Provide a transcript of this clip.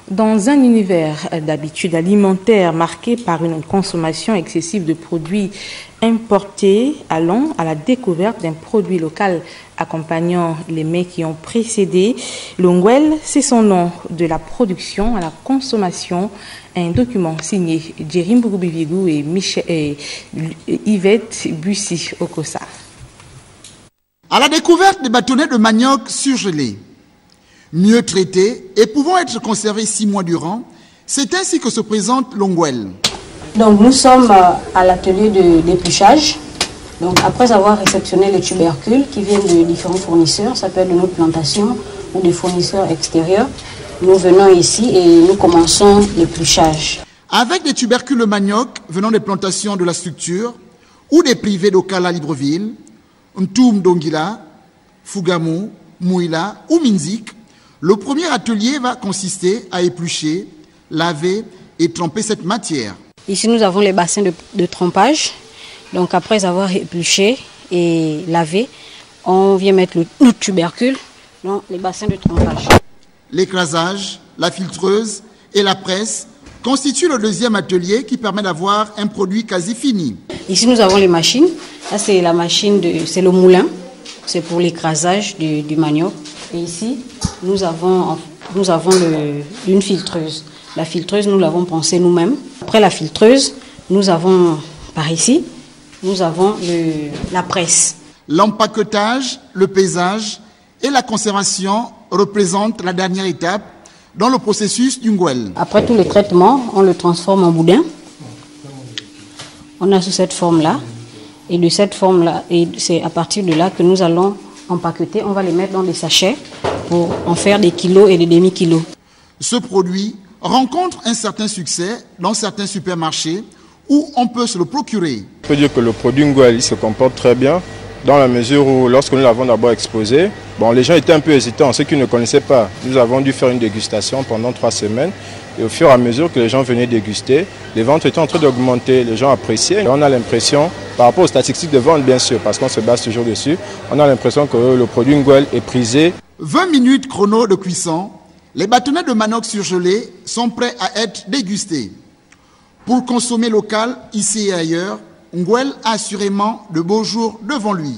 Dans un univers d'habitudes alimentaires marqué par une consommation excessive de produits importés, allons à la découverte d'un produit local accompagnant les mets qui ont précédé. Le ngwel, c'est son nom, de la production à la consommation. Un document signé Djerim Bougou et Yvette Bussy Okosa. À la découverte des bâtonnets de manioc surgelés, mieux traités et pouvant être conservés 6 mois durant, c'est ainsi que se présente le ngwel. Donc nous sommes à l'atelier de d'épluchage. Donc après avoir réceptionné les tubercules qui viennent de différents fournisseurs, ça peut être de notre plantation ou des fournisseurs extérieurs, nous venons ici et nous commençons l'épluchage. Avec des tubercules de manioc venant des plantations de la structure ou des privés d'Okala à Libreville, Ntoum Dongila, Fougamou, Mouila ou Minzik, le premier atelier va consister à éplucher, laver et tremper cette matière. Ici, nous avons les bassins de trempage. Donc, après avoir épluché et lavé, on vient mettre le tubercule dans les bassins de trempage. L'écrasage, la filtreuse et la presse constituent le deuxième atelier qui permet d'avoir un produit quasi fini. Ici, nous avons les machines. Là, c'est la machine, c'est le moulin. C'est pour l'écrasage du manioc. Et ici, nous avons une filtreuse. La filtreuse, nous l'avons pensée nous-mêmes. Après la filtreuse, nous avons, par ici, nous avons la presse. L'empaquetage, le pesage et la conservation représentent la dernière étape dans le processus du ngwel. Après tous les traitements, on le transforme en boudin. On a sous cette forme-là. Et de cette forme-là, c'est à partir de là que nous allons empaqueter. On va les mettre dans des sachets pour en faire des kilos et des demi-kilos. Ce produit rencontre un certain succès dans certains supermarchés où on peut se le procurer. On peut dire que le produit ngwel se comporte très bien dans la mesure où, lorsque nous l'avons d'abord exposé, les gens étaient un peu hésitants, ceux qui ne connaissaient pas. Nous avons dû faire une dégustation pendant 3 semaines et au fur et à mesure que les gens venaient déguster, les ventes étaient en train d'augmenter, les gens appréciaient. Et on a l'impression, par rapport aux statistiques de vente bien sûr, parce qu'on se base toujours dessus, on a l'impression que le produit ngwel est prisé. 20 minutes chrono de cuisson, les bâtonnets de manioc surgelés sont prêts à être dégustés. Pour consommer local, ici et ailleurs, ngwel a assurément de beaux jours devant lui.